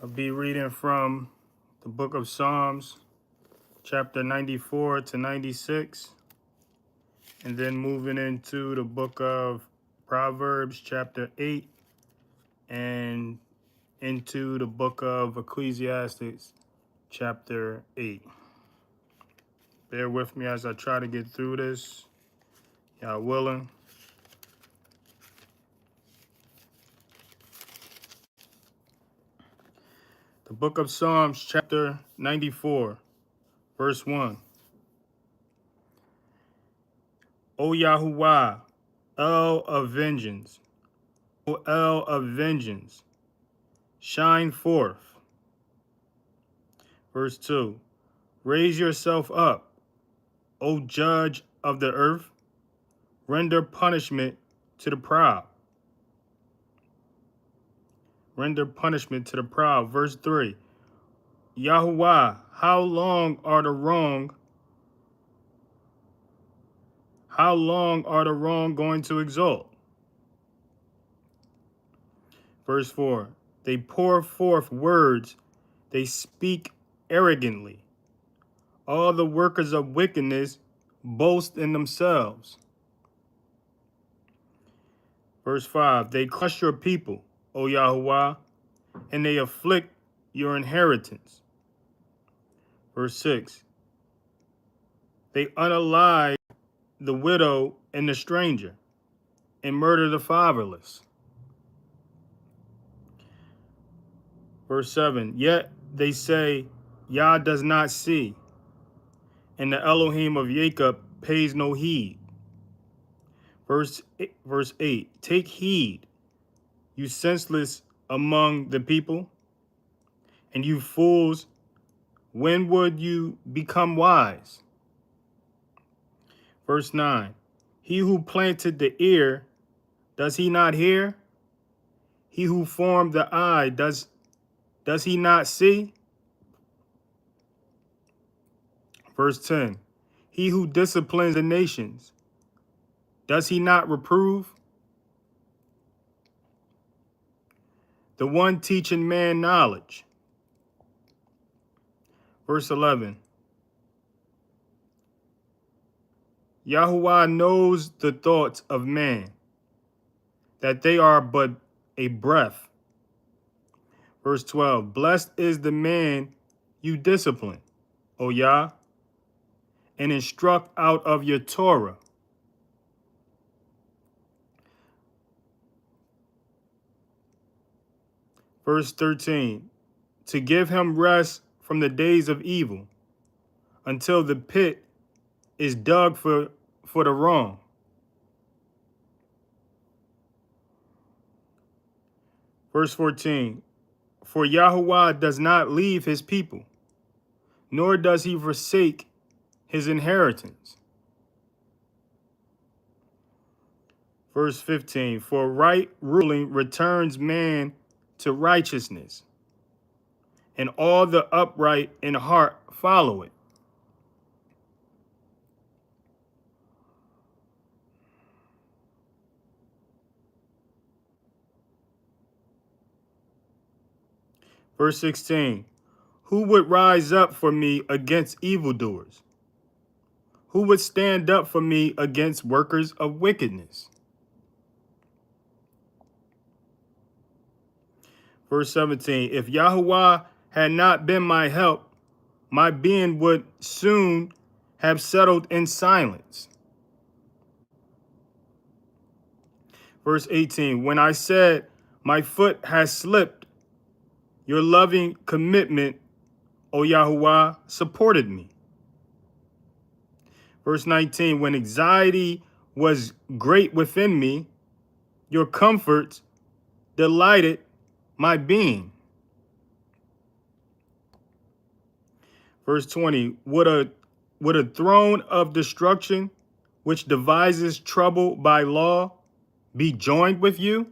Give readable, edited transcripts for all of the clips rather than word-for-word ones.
I'll be reading from the book of Psalms, chapter 94 to 96, and then moving into the book of Proverbs, chapter 8, and into the book of Ecclesiastes, chapter 8. Bear with me as I try to get through this. Y'all willing? The book of Psalms, chapter 94, verse 1. O Yahuwah, El of vengeance, O El of vengeance, shine forth. Verse 2. Raise yourself up, O judge of the earth, render punishment to the proud. Render punishment to the proud. Verse 3. Yahuwah, how long are the wrong going to exalt? Verse 4. They pour forth words, they speak arrogantly. All the workers of wickedness boast in themselves. Verse 5. They crush your people, O Yahuwah, and they afflict your inheritance. Verse 6. They unalive the widow and the stranger, and murder the fatherless. Verse 7. Yet they say, Yah does not see, and the Elohim of Jacob pays no heed. Verse 8. Take heed, you senseless among the people, and you fools, when would you become wise? Verse 9. He who planted the ear, does he not hear? He who formed the eye, does he not see? Verse 10. He who disciplines the nations, does he not reprove? The one teaching man knowledge. Verse 11. Yahuwah knows the thoughts of man, that they are but a breath. Verse 12. Blessed is the man you discipline, O Yah, and instruct out of your Torah. Verse 13. To give him rest from the days of evil, until the pit is dug for the wrong. Verse 14. For Yahuwah does not leave his people, nor does he forsake his inheritance. Verse 15. For right ruling returns man to righteousness, and all the upright in heart follow it. Verse 16. Who would rise up for me against evildoers? Who would stand up for me against workers of wickedness? Verse 17. If Yahuwah had not been my help, my being would soon have settled in silence. Verse 18. When I said, my foot has slipped, your loving commitment, O Yahuwah, supported me. Verse 19. When anxiety was great within me, your comforts delighted my being. Verse 20. Would a throne of destruction, which devises trouble by law, be joined with you?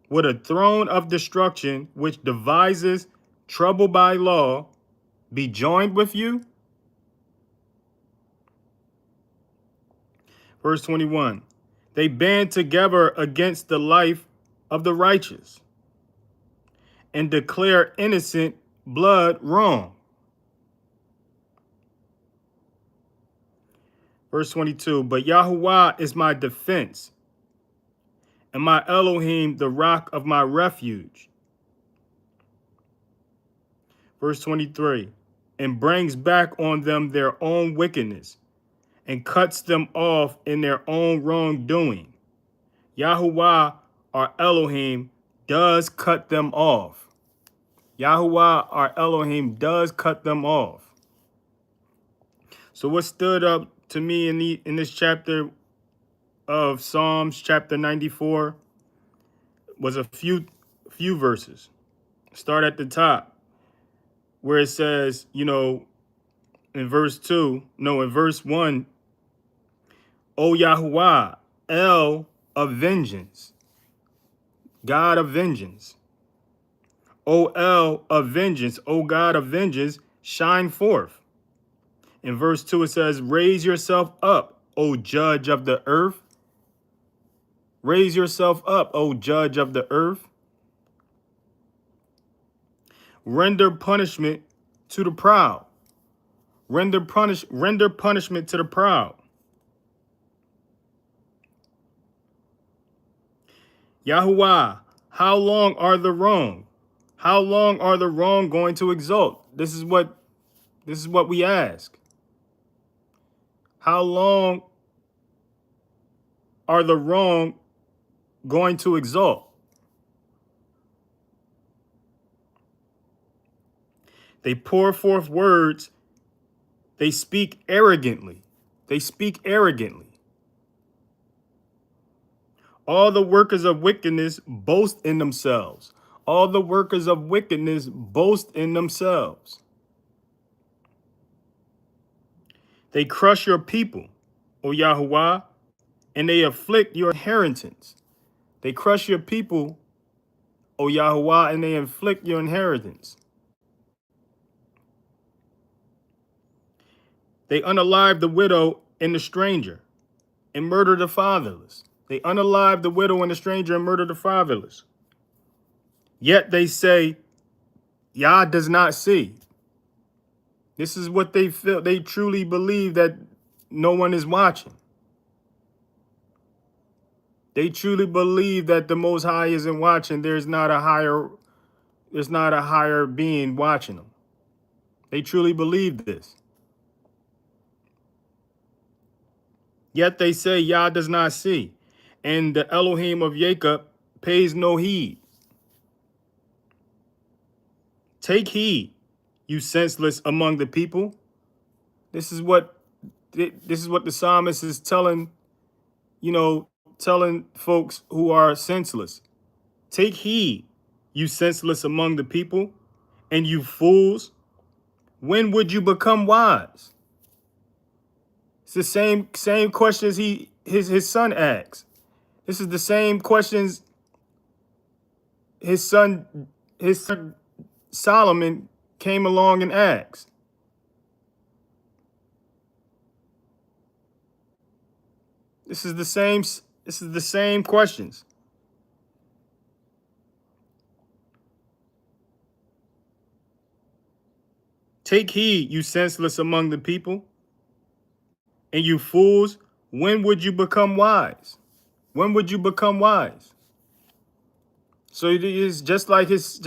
Would a throne of destruction, which devises trouble by law, be joined with you? Verse 21. They band together against the life of the righteous, and declare innocent blood wrong. Verse 22, but Yahuwah is my defense, and my Elohim the rock of my refuge. Verse 23, and brings back on them their own wickedness, and cuts them off in their own wrongdoing. Yahuwah, our Elohim, does cut them off. Yahuwah, our Elohim, does cut them off. So what stood up to me in this chapter of Psalms, chapter 94, was a few verses. Start at the top, where it says, in verse 1, O Yahuwah, El of vengeance, God of vengeance. O El of vengeance, O God of vengeance, shine forth. In verse 2, it says, raise yourself up, O judge of the earth. Raise yourself up, O judge of the earth. Render punishment to the proud. Render punishment to the proud. Yahuwah, how long are the wrong? How long are the wrong going to exult? This is what we ask. How long are the wrong going to exalt? They pour forth words. They speak arrogantly. They speak arrogantly. All the workers of wickedness boast in themselves. All the workers of wickedness boast in themselves. They crush your people, O Yahuwah, and they afflict your inheritance. They crush your people, O Yahuwah, and they inflict your inheritance. They unalive the widow and the stranger and murder the fatherless. They unalive the widow and the stranger and murder the fatherless. Yet they say, Yah does not see. This is what they feel. They truly believe that no one is watching. They truly believe that the Most High isn't watching. There's not a higher being watching them. They truly believe this. Yet they say Yah does not see, and the Elohim of Jacob pays no heed. Take heed, you senseless among the people. This is what the psalmist is telling folks who are senseless. Take heed, you senseless among the people, and you fools. When would you become wise? It's the same questions his son asks. This is the same questions his son Solomon came along and asked. This is the same questions. Take heed, you senseless among the people, and you fools, when would you become wise? When would you become wise? So it is just like his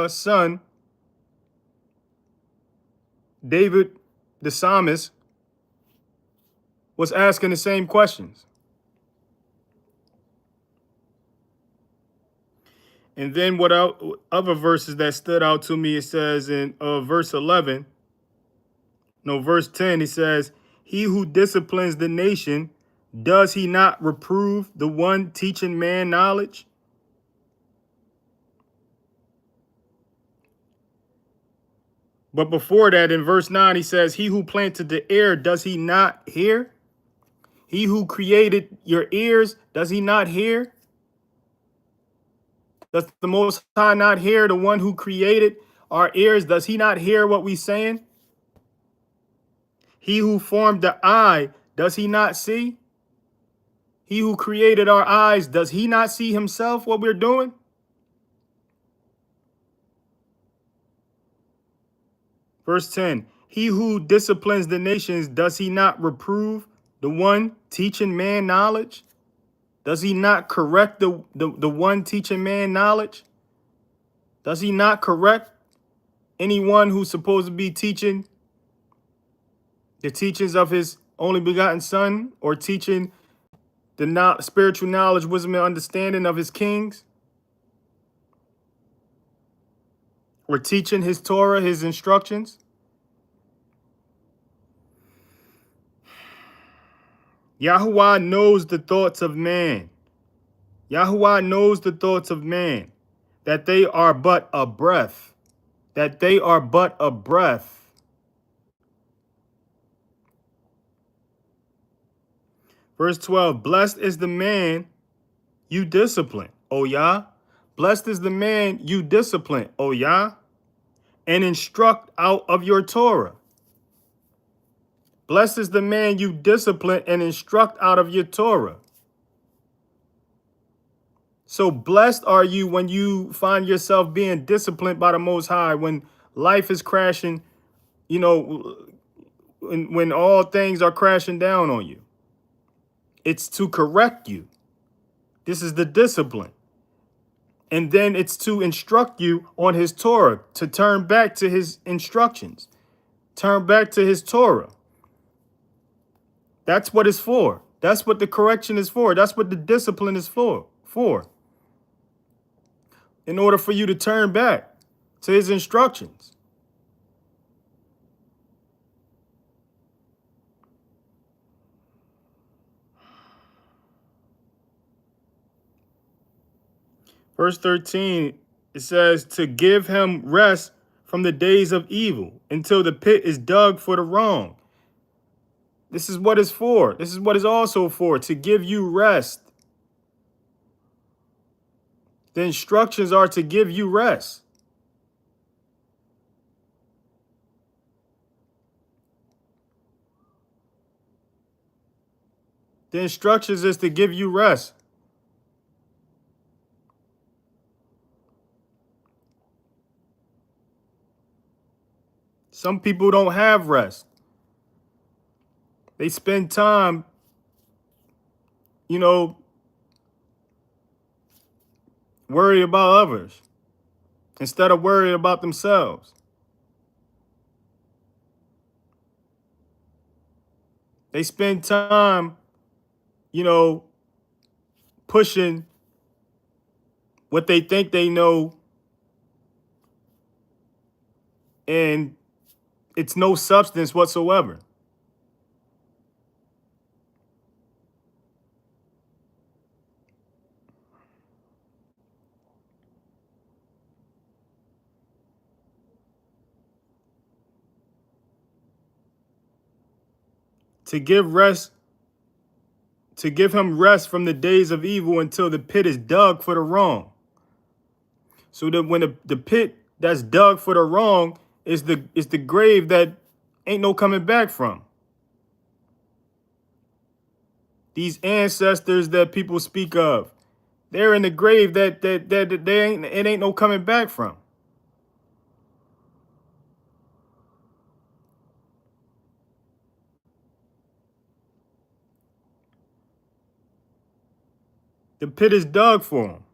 son David, the psalmist, was asking the same questions. And then other verses that stood out to me, it says in verse 10, he says, he who disciplines the nation, does he not reprove the one teaching man knowledge? But before that, in verse 9, he says, he who planted the air, does he not hear? He who created your ears, does he not hear? Does the Most High not hear? The one who created our ears, does he not hear what we're saying? He who formed the eye, does he not see? He who created our eyes, does he not see himself what we're doing? Verse 10, he who disciplines the nations, does he not reprove the one teaching man knowledge? Does he not correct the one teaching man knowledge? Does he not correct anyone who's supposed to be teaching the teachings of his only begotten son, or teaching the spiritual knowledge, wisdom, and understanding of his kings, or teaching his Torah, his instructions? Yahuwah knows the thoughts of man. Yahuwah knows the thoughts of man, that they are but a breath. That they are but a breath. Verse 12, blessed is the man you discipline, O Yah. Blessed is the man you discipline, O Yah, and instruct out of your Torah. Blessed is the man you discipline and instruct out of your Torah. So blessed are you when you find yourself being disciplined by the Most High, when life is crashing, you know, when all things are crashing down on you. It's to correct you. This is the discipline. And then it's to instruct you on his Torah, to turn back to his instructions, turn back to his Torah. That's what it's for. That's what the correction is for. That's what the discipline is for. In order for you to turn back to his instructions. Verse 13, it says, to give him rest from the days of evil until the pit is dug for the wrong. This is what it's for. This is what it's also for, to give you rest. The instructions are to give you rest. The instructions is to give you rest. Some people don't have rest. They spend time, you know, worried about others instead of worried about themselves. They spend time, you know, pushing what they think they know, and it's no substance whatsoever. To give him rest from the days of evil until the pit is dug for the wrong. So that when the pit that's dug for the wrong is the grave that ain't no coming back from. These ancestors that people speak of, they're in the grave that it ain't no coming back from. The pit is dug for them.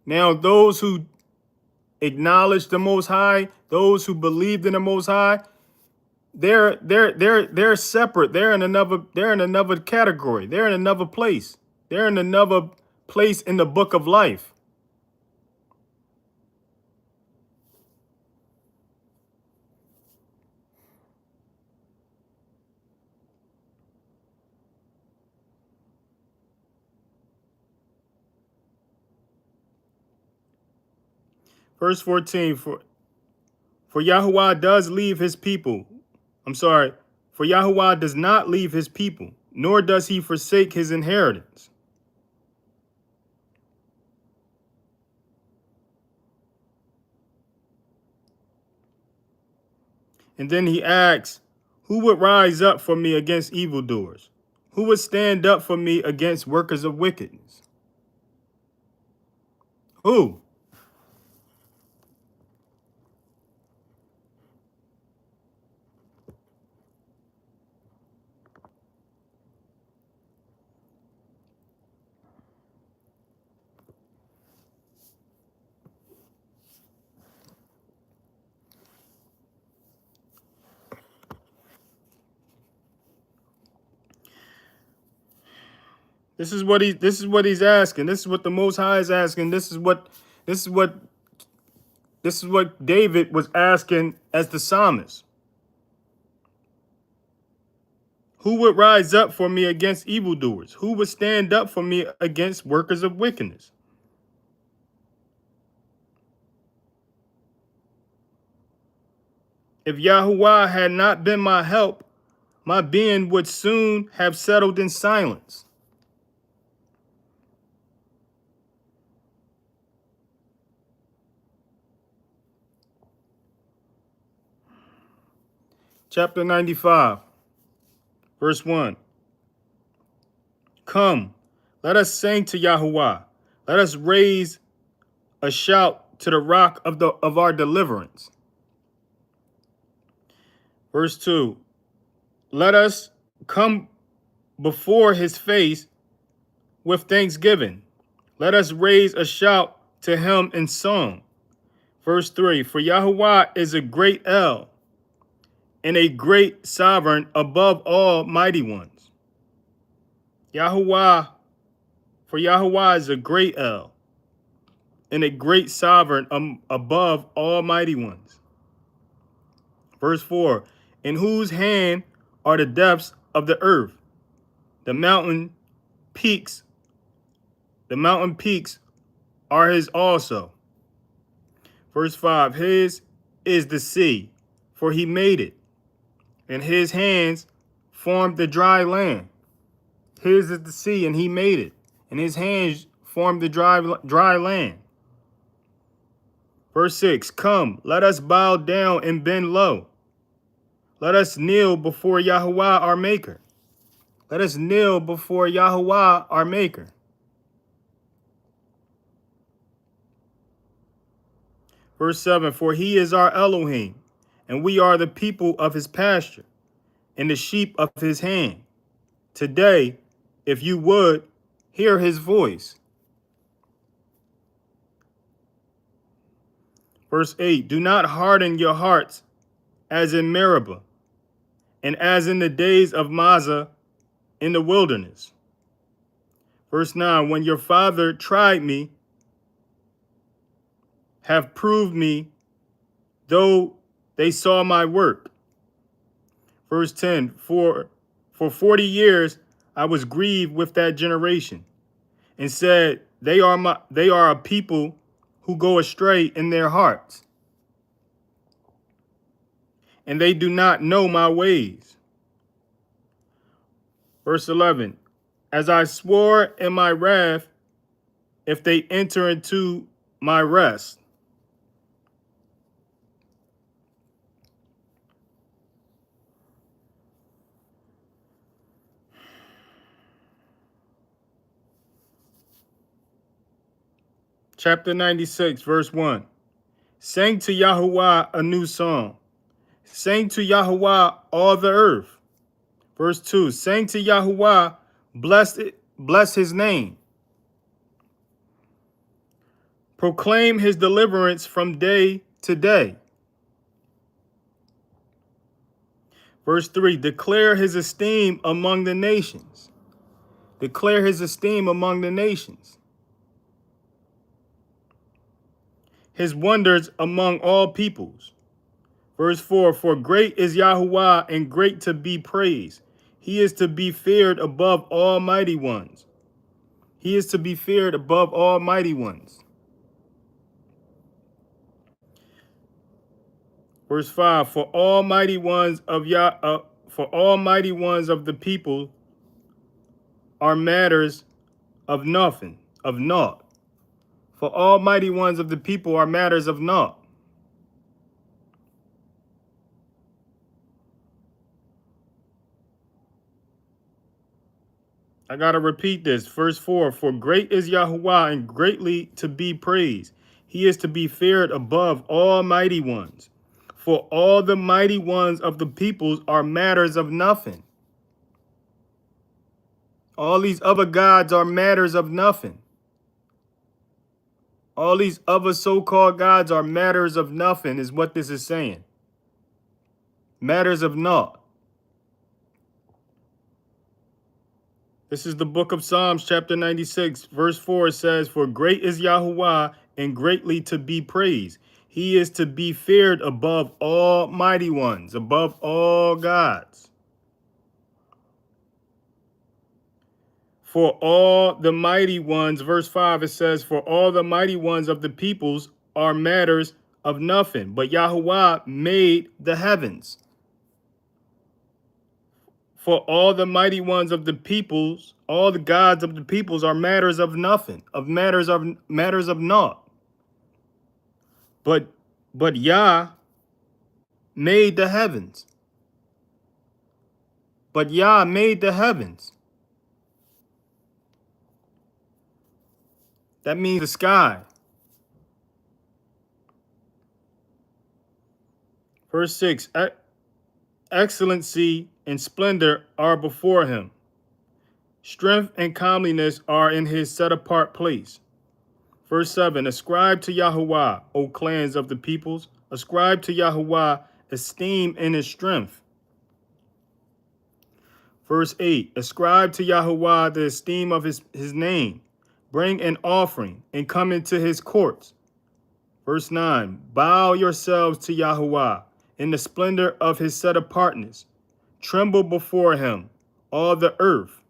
Now, those who acknowledge the Most High, those who believed in the Most High, they're separate. They're in another category. They're in another place. They're in another place in the book of life. Verse 14, for Yahuwah does leave his people. For Yahuwah does not leave his people, nor does he forsake his inheritance. And then he asks, who would rise up for me against evildoers? Who would stand up for me against workers of wickedness? Who? This is what he's asking. This is what the Most High is asking. This is what this is what David was asking as the psalmist. Who would rise up for me against evildoers? Who would stand up for me against workers of wickedness? If Yahuwah had not been my help, my being would soon have settled in silence. Chapter 95, verse 1. Come, let us sing to Yahuwah. Let us raise a shout to the rock of our deliverance. Verse 2. Let us come before his face with thanksgiving. Let us raise a shout to him in song. Verse 3. For Yahuwah is a great El and a great sovereign above all mighty ones. For Yahuwah is a great El and a great sovereign above all mighty ones. Verse 4. In whose hand are the depths of the earth? The mountain peaks are his also. Verse 5. His is the sea, for he made it, and his hands formed the dry land. His is the sea, and he made it, and his hands formed the dry land. Verse 6. Come, let us bow down and bend low. Let us kneel before Yahuwah our Maker. Let us kneel before Yahuwah our Maker. Verse 7. For he is our Elohim, and we are the people of his pasture, and the sheep of his hand. Today, if you would, hear his voice. Verse 8. Do not harden your hearts as in Meribah, and as in the days of Mazzah in the wilderness. Verse 9. When your father tried me, have proved me, though they saw my work. Verse 10. For 40 years I was grieved with that generation, and said, they are a people who go astray in their hearts, and they do not know my ways. Verse 11. As I swore in my wrath, if they enter into my rest. Chapter 96, verse 1. Sing to Yahuwah a new song. Sing to Yahuwah all the earth. Verse 2. Sing to Yahuwah, bless his name. Proclaim his deliverance from day to day. Verse 3. Declare his esteem among the nations. Declare his esteem among the nations. His wonders among all peoples. Verse 4. For great is Yahuwah and great to be praised. He is to be feared above all mighty ones. He is to be feared above all mighty ones. Verse 5. For all mighty ones of the people are matters of nothing, of naught. For all mighty ones of the people are matters of naught. I got to repeat this. Verse 4. For great is Yahuwah and greatly to be praised. He is to be feared above all mighty ones. For all the mighty ones of the peoples are matters of nothing. All these other gods are matters of nothing. All these other so-called gods are matters of nothing, is what this is saying. Matters of naught. This is the book of Psalms, chapter 96, verse 4. It says, "For great is Yahuwah and greatly to be praised. He is to be feared above all mighty ones, above all gods. For all the mighty ones," verse 5, it says, "For all the mighty ones of the peoples are matters of nothing, but Yahuwah made the heavens." For all the mighty ones of the peoples, all the gods of the peoples are matters of nothing, of matters of naught. But Yah made the heavens. But Yah made the heavens. That means the sky. Verse 6, excellency and splendor are before him. Strength and comeliness are in his set apart place. Verse 7, ascribe to Yahuwah, O clans of the peoples. Ascribe to Yahuwah esteem in his strength. Verse 8, ascribe to Yahuwah the esteem of his name. Bring an offering and come into his courts. Verse 9, bow yourselves to Yahuwah in the splendor of his set apartness. Tremble before him, all the earth.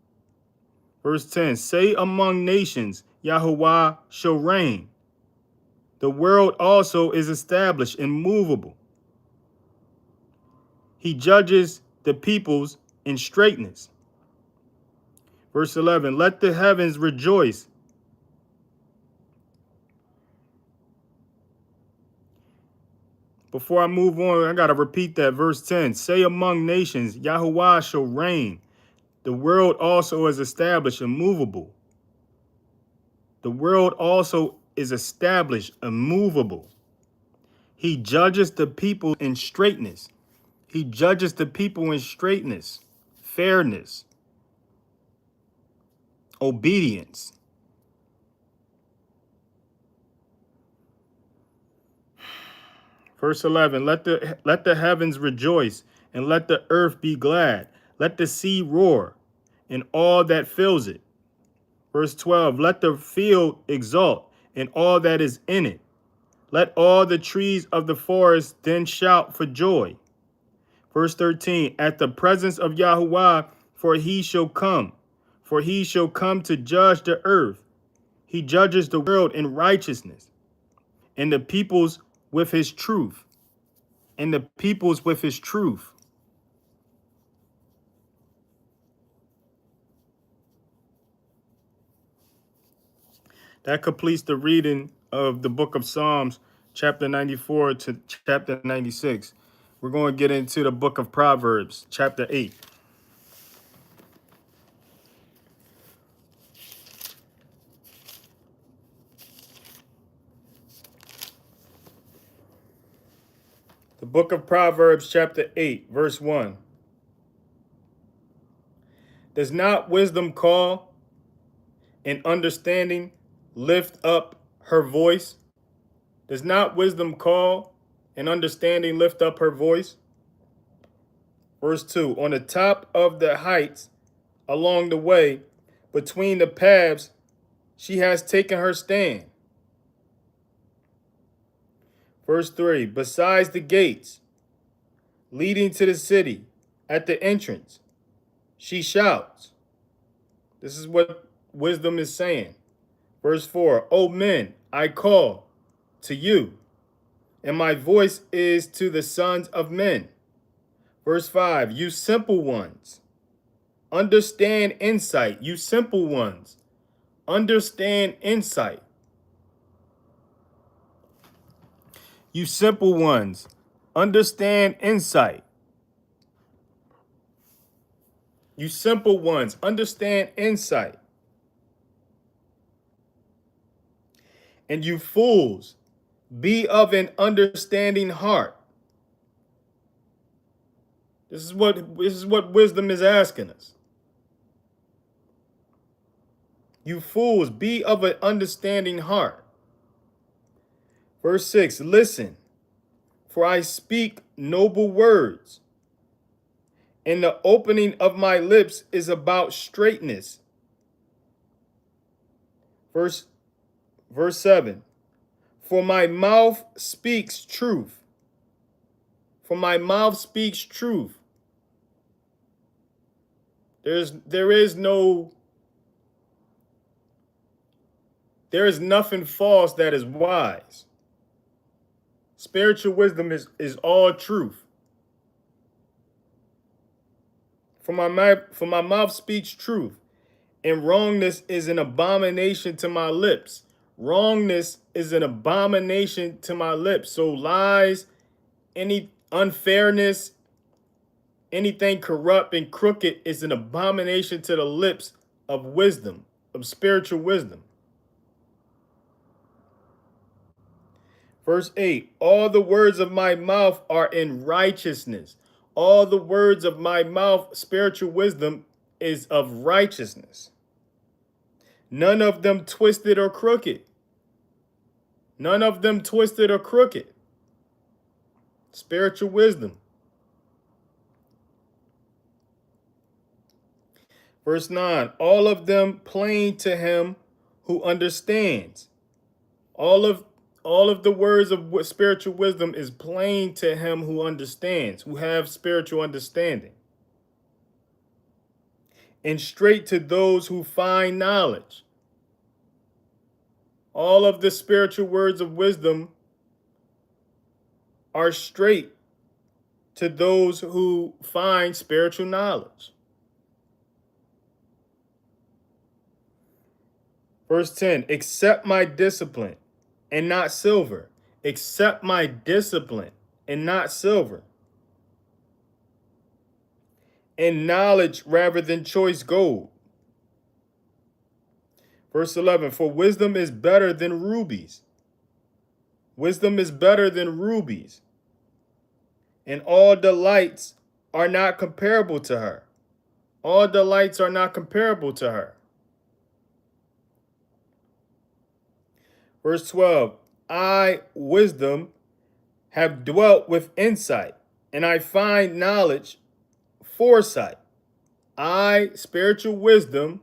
Verse 10, say among nations, Yahuwah shall reign. The world also is established, immovable. He judges the peoples in straightness. Verse 11, let the heavens rejoice. Before I move on, I got to repeat that. Verse 10, say among nations, Yahuwah shall reign. The world also is established, immovable. The world also is established, immovable. He judges the people in straightness. He judges the people in straightness, fairness, obedience. Verse 11, let the heavens rejoice and let the earth be glad. Let the sea roar and all that fills it. Verse 12, let the field exult and all that is in it. Let all the trees of the forest then shout for joy. Verse 13, at the presence of Yahuwah, for he shall come to judge the earth. He judges the world in righteousness and the peoples with his truth. And the peoples with his truth. That completes the reading of the book of Psalms, chapter 94 to chapter 96. We're going to get into the book of Proverbs, chapter 8. The book of Proverbs, chapter 8, verse 1. Does not wisdom call and understanding lift up her voice? Does not wisdom call and understanding lift up her voice? Verse 2, on the top of the heights along the way, between the paths, she has taken her stand. Verse 3, besides the gates leading to the city, at the entrance, she shouts. This is what wisdom is saying. Verse 4, O men, I call to you, and my voice is to the sons of men. Verse 5, you simple ones, understand insight. You simple ones, understand insight. You simple ones, understand insight. You simple ones, understand insight. And you fools, be of an understanding heart. This is what wisdom is asking us. You fools, be of an understanding heart. Verse 6, listen, for I speak noble words, and the opening of my lips is about straightness. Verse 7. For my mouth speaks truth. For my mouth speaks truth. There is nothing false that is wise. Spiritual wisdom is all truth. For my mouth speaks truth, and wrongness is an abomination to my lips. Wrongness is an abomination to my lips. So lies, any unfairness, anything corrupt and crooked is an abomination to the lips of wisdom, of spiritual wisdom. Verse 8, all the words of my mouth are in righteousness. All the words of my mouth, spiritual wisdom, is of righteousness. None of them twisted or crooked. None of them twisted or crooked. Spiritual wisdom. Verse 9, all of them plain to him who understands. All of the words of spiritual wisdom is plain to him who understands, who have spiritual understanding. And straight to those who find knowledge. All of the spiritual words of wisdom are straight to those who find spiritual knowledge. Verse 10, accept my discipline and not silver. Accept my discipline and not silver. And knowledge rather than choice gold. Verse 11, for wisdom is better than rubies. Wisdom is better than rubies. And all delights are not comparable to her. All delights are not comparable to her. Verse 12, I, wisdom, have dwelt with insight, and I find knowledge, foresight. I, spiritual wisdom,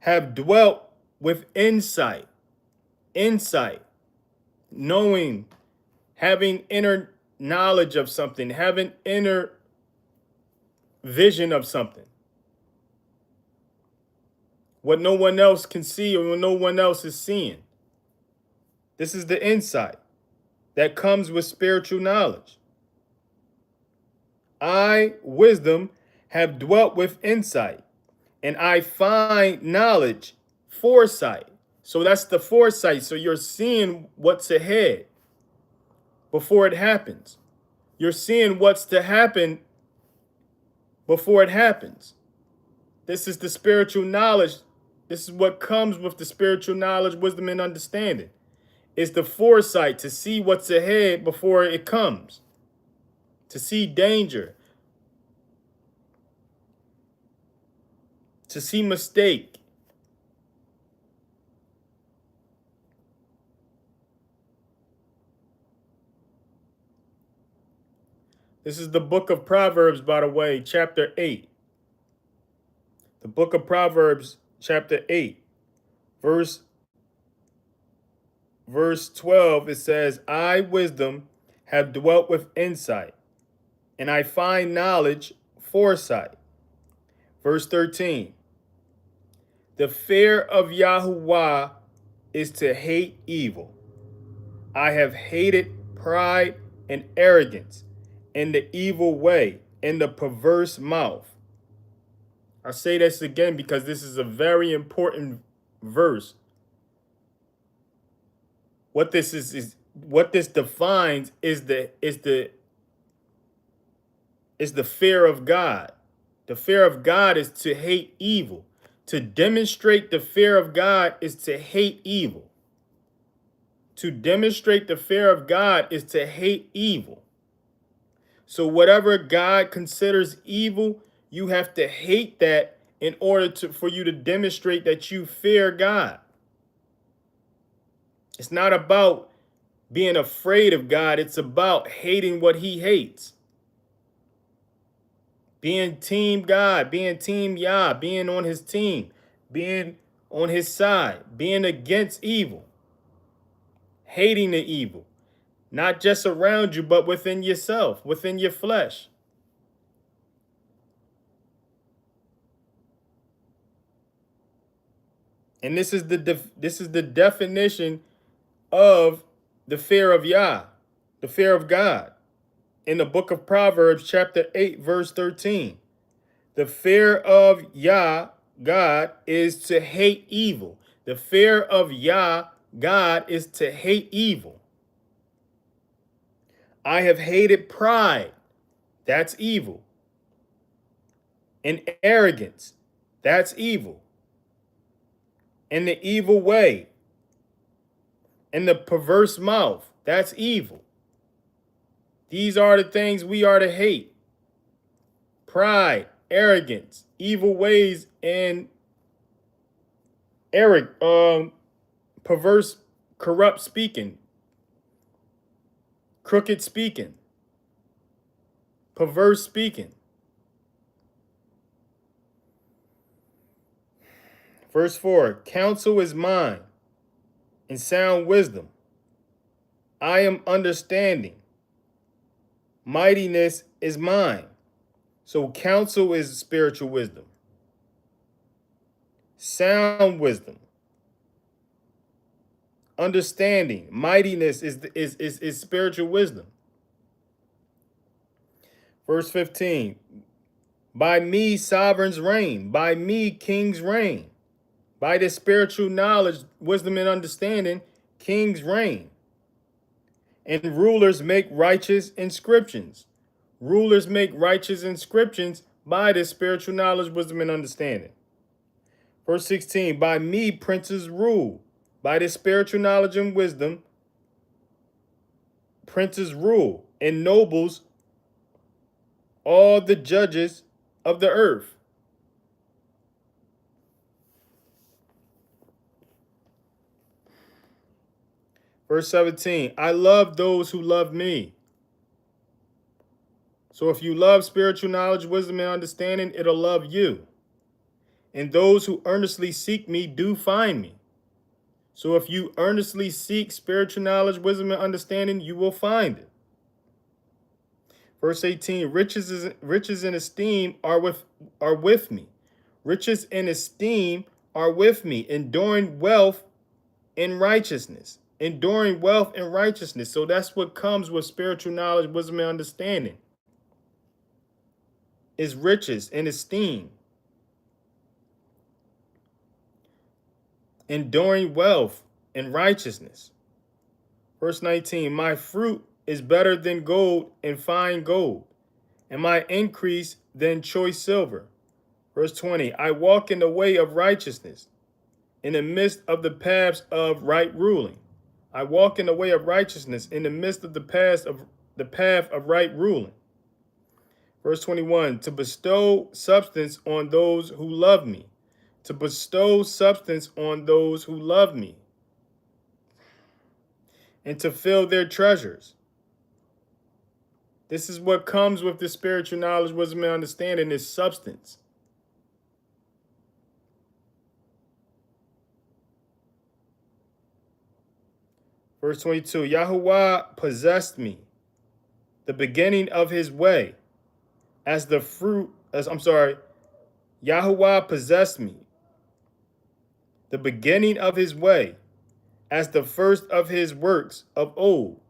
have dwelt with insight, knowing, having inner knowledge of something, having inner vision of something. What no one else can see or what no one else is seeing. This is the insight that comes with spiritual knowledge. I, wisdom, have dwelt with insight, and I find knowledge, foresight. So that's the foresight. So you're seeing what's ahead before it happens. You're seeing what's to happen before it happens. This is the spiritual knowledge. This is what comes with the spiritual knowledge, wisdom, and understanding. It's the foresight to see what's ahead before it comes. To see danger. To see mistake. This is the book of Proverbs, by the way, chapter 8. The book of Proverbs, chapter 8, verse 12, it says, I, wisdom, have dwelt with insight, and I find knowledge, foresight. Verse 13, the fear of Yahuwah is to hate evil. I have hated pride and arrogance, and the evil way, and the perverse mouth. I say this again because this is a very important verse. What this what this defines is the fear of God. The fear of God is to hate evil. To demonstrate the fear of God is to hate evil. To demonstrate the fear of God is to hate evil. So whatever God considers evil, you have to hate that in order for you to demonstrate that you fear God. It's not about being afraid of God. It's about hating what he hates. Being team God, being team Yah, being on his team, being on his side, being against evil, hating the evil, not just around you, but within yourself, within your flesh. And this is the definition of the fear of Yah, the fear of God. In the book of Proverbs, chapter 8, verse 13. The fear of Yah, God, is to hate evil. The fear of Yah, God, is to hate evil. I have hated pride. That's evil. And arrogance. That's evil. And the evil way. And the perverse mouth. That's evil. These are the things we are to hate. Pride, arrogance, evil ways, and perverse, corrupt speaking, crooked speaking, perverse speaking. Verse 4, counsel is mine and sound wisdom. I am understanding. Mightiness is mine. So counsel is spiritual wisdom. Sound wisdom. Understanding. Mightiness is spiritual wisdom. Verse 15. By me sovereigns reign. By me kings reign. By this spiritual knowledge, wisdom, and understanding, kings reign. And rulers make righteous inscriptions. Rulers make righteous inscriptions by this spiritual knowledge, wisdom, and understanding. Verse 16, by me princes rule. By this spiritual knowledge and wisdom, princes rule, and nobles all the judges of the earth. Verse 17, I love those who love me. So if you love spiritual knowledge, wisdom, and understanding, it'll love you. And those who earnestly seek me do find me. So if you earnestly seek spiritual knowledge, wisdom, and understanding, you will find it. Verse 18, riches and esteem are with me. Riches and esteem are with me, enduring wealth and righteousness. Enduring wealth and righteousness. So that's what comes with spiritual knowledge, wisdom, and understanding. Is riches and esteem. Enduring wealth and righteousness. Verse 19, my fruit is better than gold and fine gold, and my increase than choice silver. Verse 20, I walk in the way of righteousness, in the midst of the paths of right ruling. I walk in the way of righteousness, in the midst of the path of right ruling. Verse 21, to bestow substance on those who love me. To bestow substance on those who love me. And to fill their treasures. This is what comes with the spiritual knowledge, wisdom, and understanding, is substance. Verse 22, Yahuwah possessed me, the beginning of his way, Yahuwah possessed me, the beginning of his way, as the first of his works of old.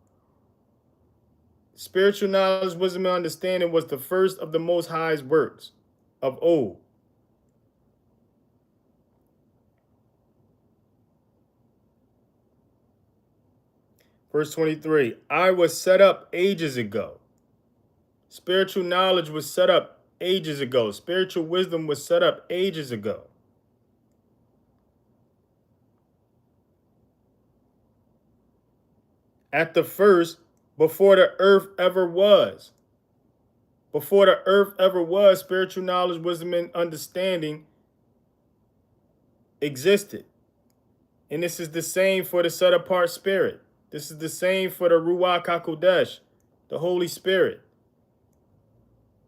Spiritual knowledge, wisdom, and understanding was the first of the Most High's works of old. Verse 23, I was set up ages ago. Spiritual knowledge was set up ages ago. Spiritual wisdom was set up ages ago. At the first, before the earth ever was. Before the earth ever was, spiritual knowledge, wisdom, and understanding existed. And this is the same for the set apart spirit. This is the same for the Ruach HaKodesh, the Holy Spirit.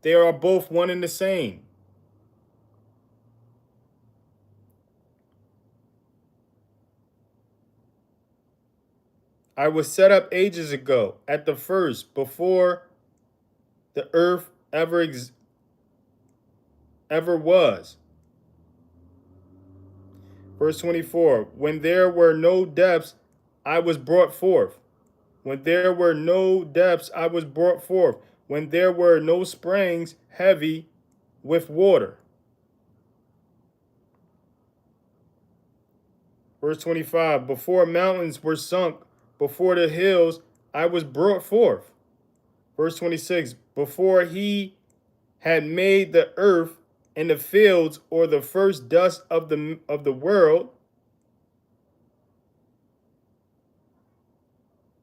They are both one and the same. I was set up ages ago, at the first, before the earth ever was. Verse 24, when there were no depths, I was brought forth. When there were no depths, I was brought forth. When there were no springs heavy with water. Verse 25, before mountains were sunk, before the hills, I was brought forth. Verse 26, before he had made the earth and the fields, or the first dust of the world,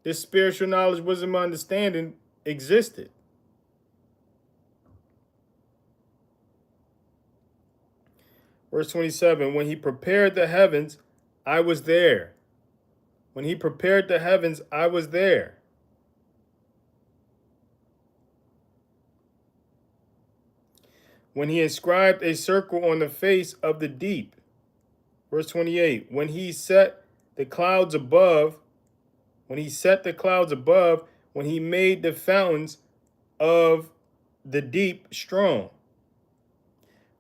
this spiritual knowledge, wisdom, understanding existed. Verse 27, when he prepared the heavens, I was there. When he prepared the heavens, I was there. When he inscribed a circle on the face of the deep. Verse 28, when he set the clouds above, when he made the fountains of the deep strong.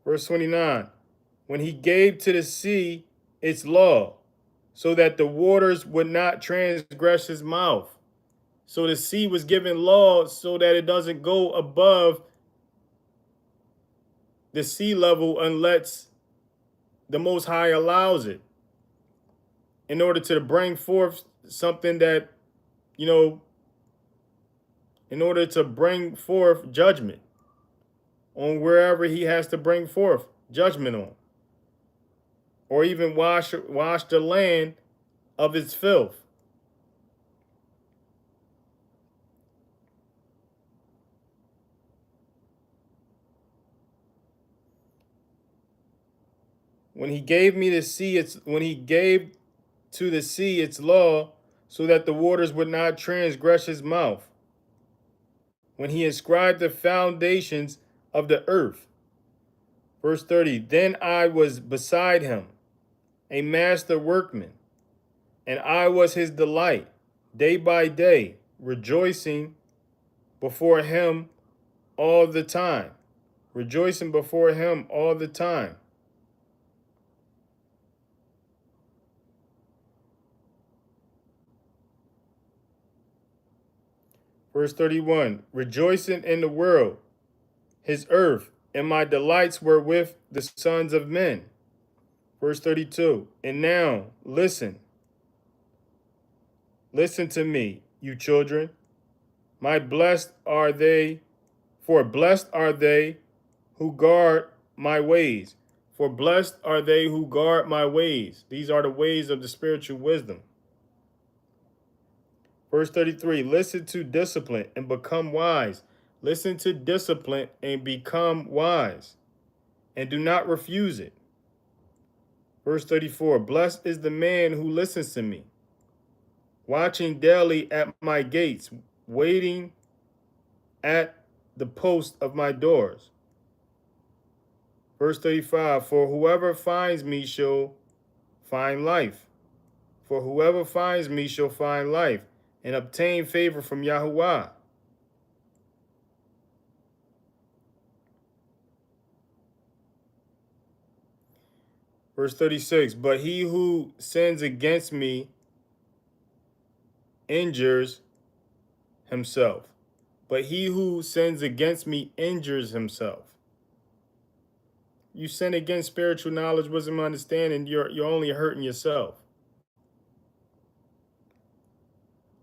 Verse 29, when he gave to the sea its law, so that the waters would not transgress his mouth. So the sea was given law so that it doesn't go above the sea level unless the Most High allows it, in order to bring forth something that, in order to bring forth judgment on wherever he has to bring forth judgment on, or even wash the land of its filth. When he gave to the sea its law, so that the waters would not transgress his mouth. When he inscribed the foundations of the earth. Verse 30, then I was beside him, a master workman, and I was his delight, day by day, rejoicing before him all the time. Rejoicing before him all the time. Verse 31, rejoicing in the world, his earth, and my delights were with the sons of men. Verse 32, and now listen to me, you children. For blessed are they who guard my ways. For blessed are they who guard my ways. These are the ways of the spiritual wisdom. Verse 33, listen to discipline and become wise. Listen to discipline and become wise, and do not refuse it. Verse 34, blessed is the man who listens to me, watching daily at my gates, waiting at the post of my doors. Verse 35, for whoever finds me shall find life. For whoever finds me shall find life and obtain favor from Yahuwah. Verse 36, but he who sins against me injures himself. But he who sins against me injures himself. You sin against spiritual knowledge, wisdom, understanding, you're only hurting yourself.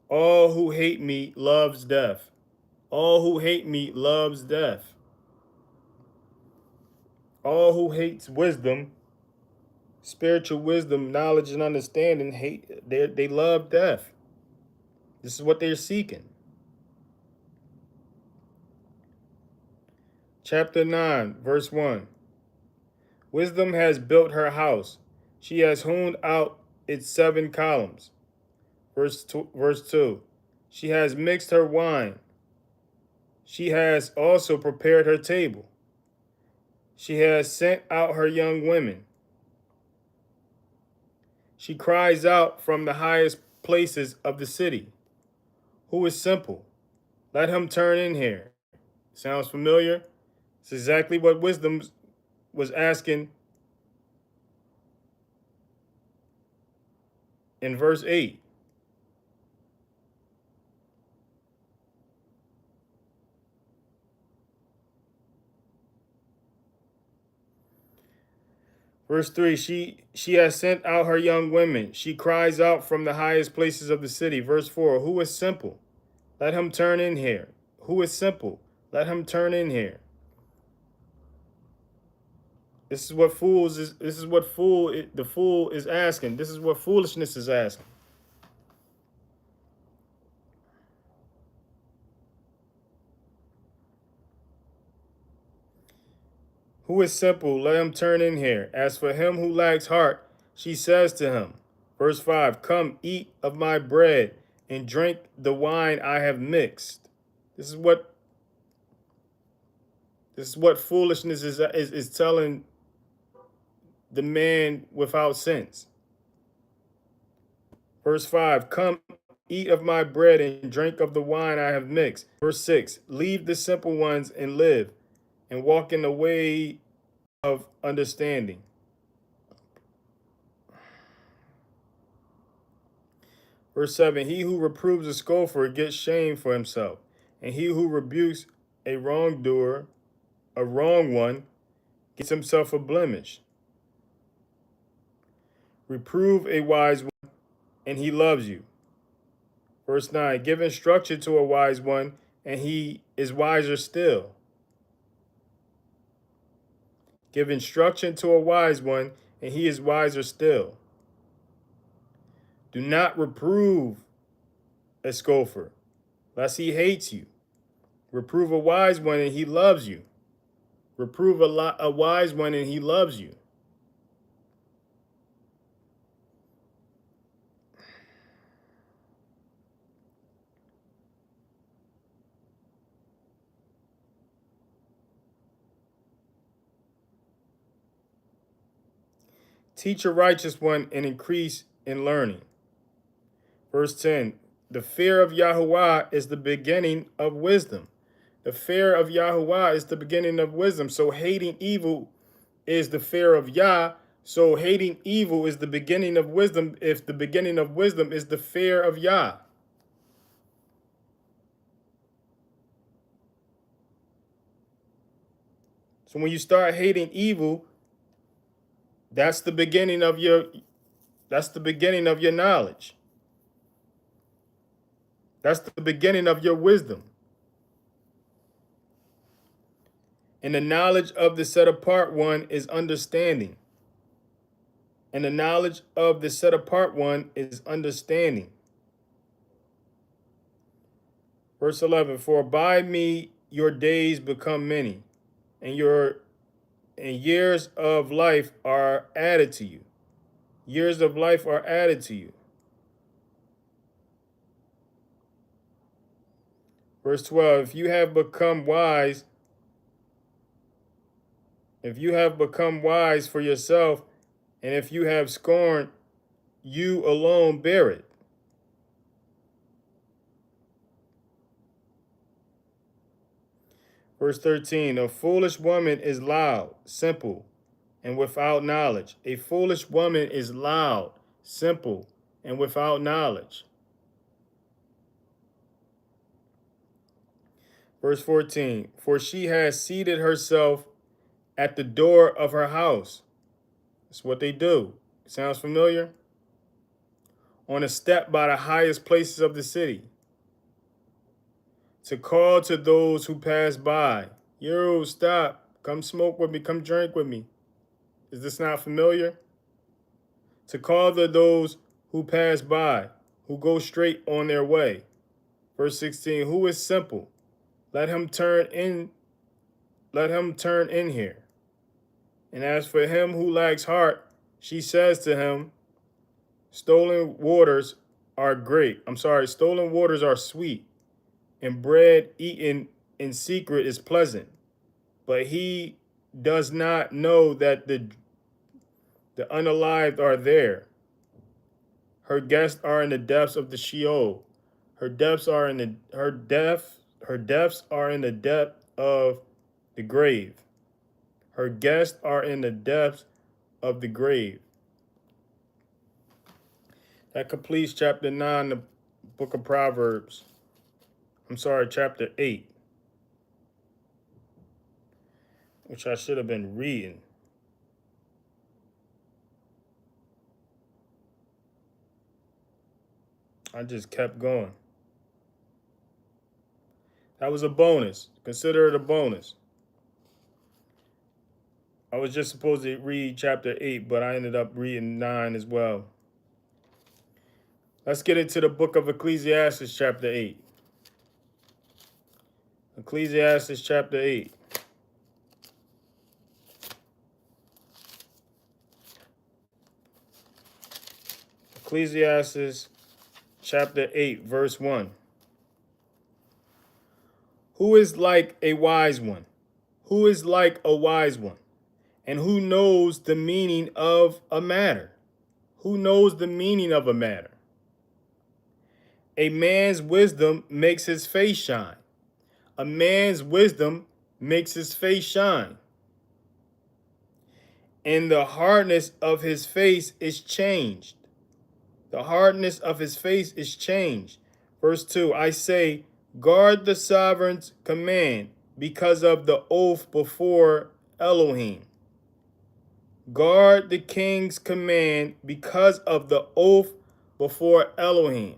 All who hate me loves death. All who hate me loves death. All who hates wisdom, spiritual wisdom, knowledge, and understanding, they love death. This is what they're seeking. Chapter 9, verse 1. Wisdom has built her house. She has hewn out its 7 columns. Verse 2. She has mixed her wine. She has also prepared her table. She has sent out her young women. She cries out from the highest places of the city. Who is simple? Let him turn in here. Sounds familiar? It's exactly what wisdom was asking in verse 8. Verse 3, she has sent out her young women. She cries out from the highest places of the city. Verse 4, who is simple? Let him turn in here. Who is simple? Let him turn in here. This is what the fool is asking. This is what foolishness is asking. Who is simple? Let him turn in here. As for him who lacks heart, she says to him, verse 5, come eat of my bread and drink the wine I have mixed. This is what foolishness is telling the man without sense. Verse 5, come eat of my bread and drink of the wine I have mixed. Verse 6, leave the simple ones and live, and walk in the way of understanding. Verse 7, he who reproves a scoffer gets shame for himself, and he who rebukes a wrongdoer, a wrong one, gets himself a blemish. Reprove a wise one, and he loves you. Verse 9, give instruction to a wise one, and he is wiser still. Give instruction to a wise one, and he is wiser still. Do not reprove a scoffer, lest he hates you. Reprove a wise one, and he loves you. Reprove a wise one, and he loves you. Teach a righteous one and increase in learning. Verse 10, the fear of Yahuwah is the beginning of wisdom. The fear of Yahuwah is the beginning of wisdom. So hating evil is the fear of Yah. So hating evil is the beginning of wisdom if the beginning of wisdom is the fear of Yah. So when you start hating evil, that's the beginning of your knowledge. That's the beginning of your wisdom. And the knowledge of the set apart one is understanding. And the knowledge of the set apart one is understanding. Verse 11, for by me your days become many, and years of life are added to you. Years of life are added to you. Verse 12, if you have become wise for yourself, and if you have scorned, you alone bear it. Verse 13, a foolish woman is loud, simple, and without knowledge. A foolish woman is loud, simple, and without knowledge. Verse 14, for she has seated herself at the door of her house. That's what they do. Sounds familiar? On a step by the highest places of the city, to call to those who pass by. Yo, stop. Come smoke with me. Come drink with me. Is this not familiar? To call to those who pass by, who go straight on their way. Verse 16, who is simple? Let him turn in here. And as for him who lacks heart, she says to him, stolen waters are sweet, and bread eaten in secret is pleasant. But he does not know that the unalived are there. Her guests are in the depths of the Sheol. Her depths are in her depths are in the depth of the grave. Her guests are in the depths of the grave. That completes chapter 9, the book of Proverbs. I'm sorry, chapter 8, which I should have been reading. I just kept going. That was a bonus. Consider it a bonus. I was just supposed to read chapter 8, but I ended up reading 9 as well. Let's get into the book of Ecclesiastes, chapter 8. Ecclesiastes, chapter 8. Ecclesiastes, chapter 8, verse 1. Who is like a wise one? Who is like a wise one? And who knows the meaning of a matter? Who knows the meaning of a matter? A man's wisdom makes his face shine. A man's wisdom makes his face shine. And the hardness of his face is changed. The hardness of his face is changed. Verse 2, I say, guard the sovereign's command because of the oath before Elohim. Guard the king's command because of the oath before Elohim.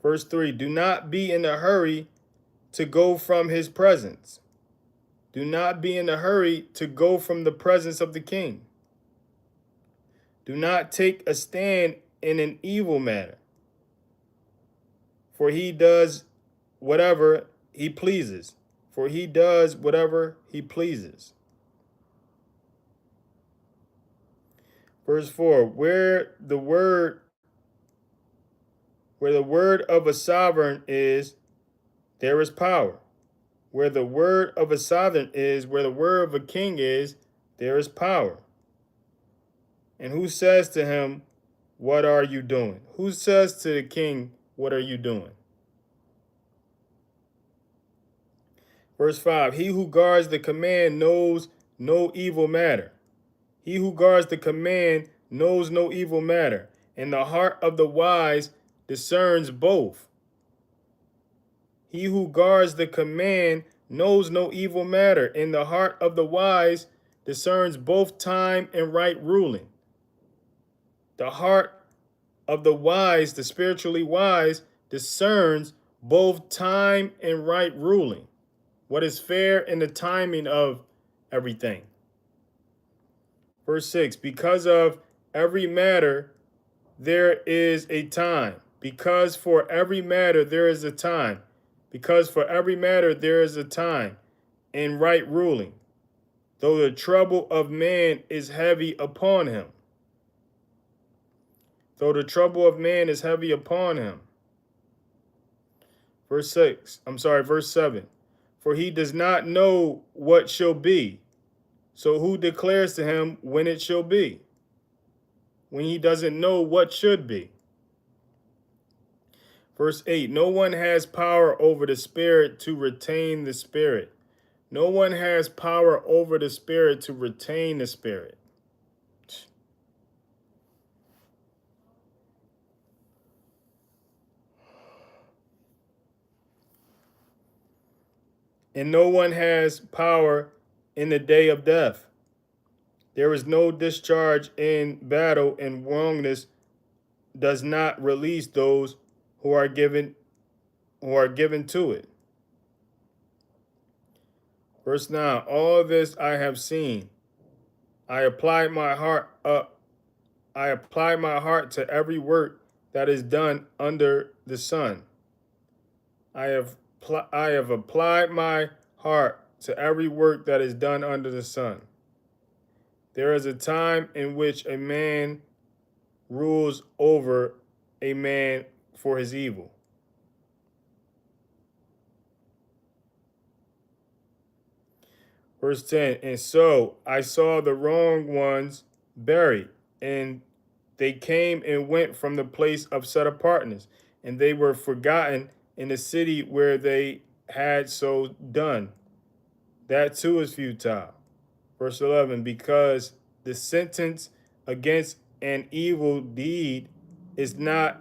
Verse 3, do not be in a hurry to go from his presence. Do not be in a hurry to go from the presence of the king. Do not take a stand in an evil matter, for he does whatever he pleases. For he does whatever he pleases. Verse 4, where the word of a sovereign is, there is power. Where the word of a sovereign is, where the word of a king is, there is power. And who says to him, what are you doing? Who says to the king, what are you doing? Verse 5, he who guards the command knows no evil matter. He who guards the command knows no evil matter, and the heart of the wise discerns both. He who guards the command knows no evil matter, and the heart of the wise discerns both time and right ruling. The heart of the wise, the spiritually wise, discerns both time and right ruling. What is fair in the timing of everything. Verse 6, because of every matter, there is a time. Because for every matter, there is a time. Because for every matter, there is a time in right ruling, though the trouble of man is heavy upon him. Though the trouble of man is heavy upon him. Verse 7. For he does not know what shall be. So who declares to him when it shall be? When he doesn't know what should be. Verse 8, no one has power over the spirit to retain the spirit. No one has power over the spirit to retain the spirit. And no one has power in the day of death. There is no discharge in battle, and wrongness does not release those who are given to it. Verse 9, all this I have seen. I applied my heart to every work that is done under the sun. I have applied my heart to every work that is done under the sun. There is a time in which a man rules over a man for his evil. Verse 10, and so I saw the wrong ones buried, and they came and went from the place of set apartness, and they were forgotten in the city where they had so done. That too is futile. Verse 11, because the sentence against an evil deed is not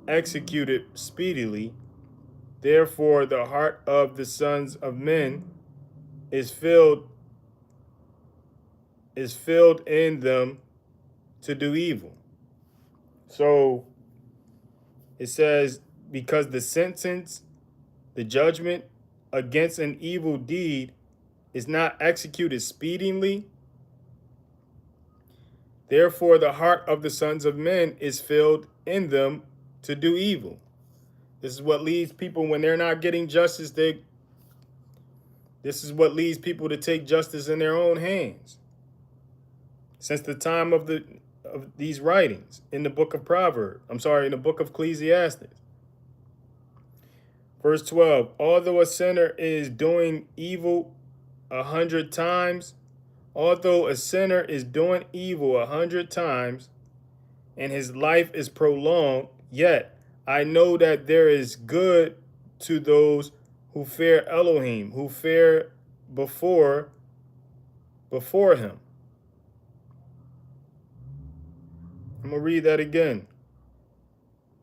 executed speedily, therefore the heart of the sons of men is filled in them to do evil. So it says, because the sentence, the judgment against an evil deed is not executed speedily, therefore the heart of the sons of men is filled in them to do evil. This is what leads people when they're not getting justice. This is what leads people to take justice in their own hands. Since the time of these writings in the book of Proverbs, in the book of Ecclesiastes. Verse 12, although a sinner is doing evil 100 times, although a sinner is doing evil 100 times, and his life is prolonged, yet I know that there is good to those who fear Elohim, who fear before him. I'm going to read that again.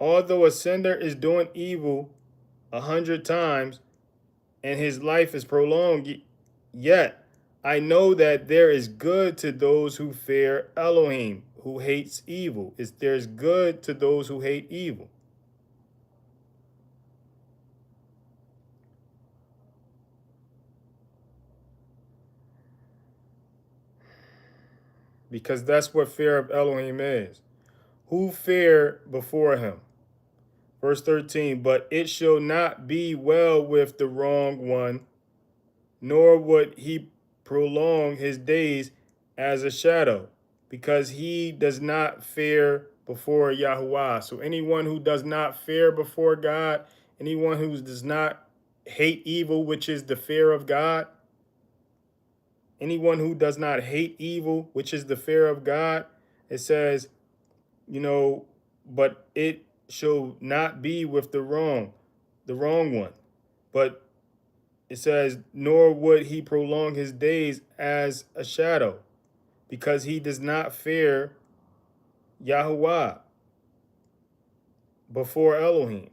Although a sinner is doing evil 100 times and his life is prolonged, yet I know that there is good to those who fear Elohim, who hates evil. There's good to those who hate evil. Because that's what fear of Elohim is. Who fear before him. Verse 13, but it shall not be well with the wrong one, nor would he prolong his days as a shadow, because he does not fear before Yahuwah. So anyone who does not fear before God, anyone who does not hate evil, which is the fear of God, anyone who does not hate evil, which is the fear of God, it says, but it shall not be with the wrong one. But it says, nor would he prolong his days as a shadow, because he does not fear Yahuwah before Elohim.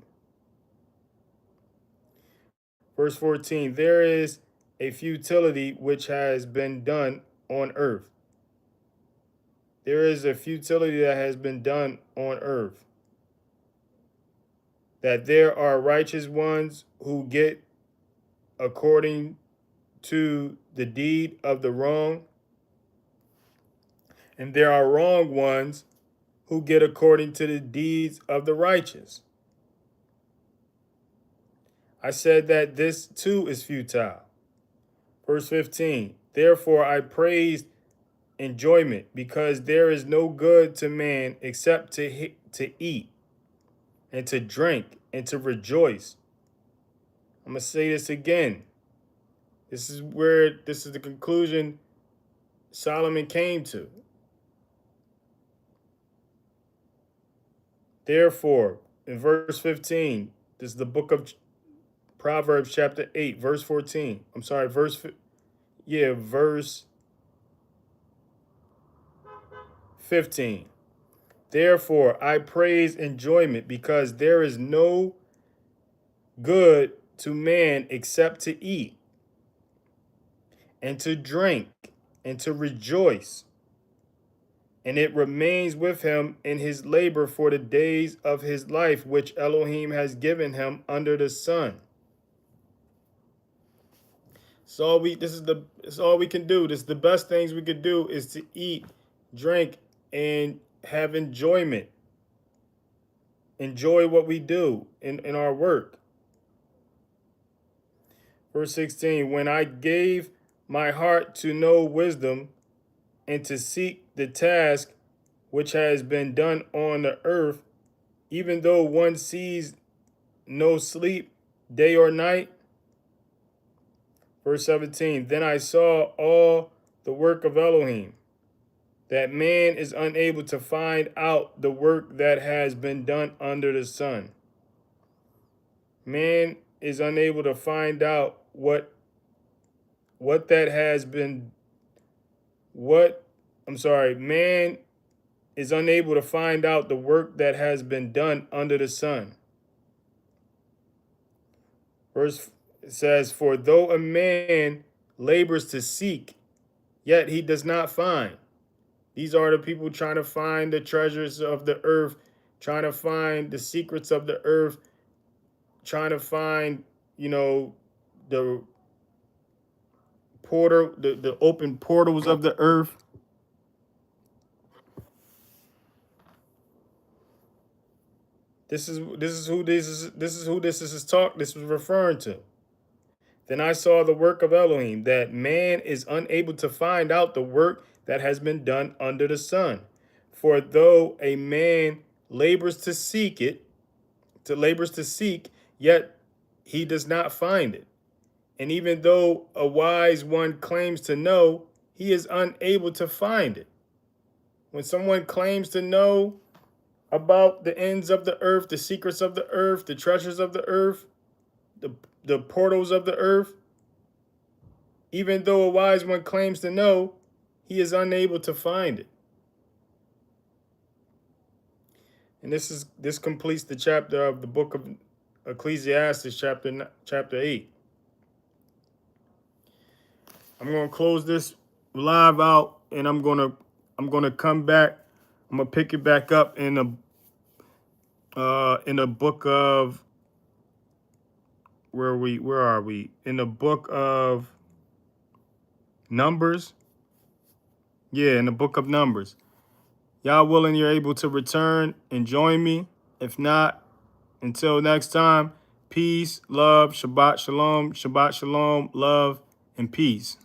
Verse 14, there is a futility which has been done on earth. There is a futility that has been done on earth. That there are righteous ones who get according to the deed of the wrong, and there are wrong ones who get according to the deeds of the righteous. I said that this too is futile. Verse 15, therefore I praised enjoyment, because there is no good to man except to eat and to drink and to rejoice. I'm going to say this again. This is the conclusion Solomon came to. Therefore, in verse 15, this is the book of Proverbs chapter 8, verse 14. Verse 15. Therefore, I praise enjoyment, because there is no good to man except to eat and to drink and to rejoice. And it remains with him in his labor for the days of his life, which Elohim has given him under the sun. It's all we can do. This is the best things we could do, is to eat, drink, and have enjoyment. Enjoy what we do in our work. Verse 16, when I gave my heart to know wisdom and to seek the task which has been done on the earth, even though one sees no sleep day or night. Verse 17, then I saw all the work of Elohim, that man is unable to find out the work that has been done under the sun. Man is unable to find out what that has been what I'm sorry, man is unable to find out the work that has been done under the sun. Verse says, "For though a man labors to seek, yet he does not find." These are the people trying to find the treasures of the earth, trying to find the secrets of the earth, trying to find, the the open portals of the earth. This is who this is referring to. Then I saw the work of Elohim, that man is unable to find out the work that has been done under the sun. For though a man labors to seek it, yet he does not find it. And even though a wise one claims to know, he is unable to find it. When someone claims to know about the ends of the earth, the secrets of the earth, the treasures of the earth, the portals of the earth, even though a wise one claims to know, he is unable to find it. And this completes the chapter of the book of Ecclesiastes, chapter 8. I'm gonna close this live out, and I'm gonna come back. I'm gonna pick it back up in the book of where are we? In the book of Numbers. Yeah, in the book of Numbers. Y'all willing, you're able to return and join me. If not, until next time, peace, love, Shabbat shalom, love, and peace.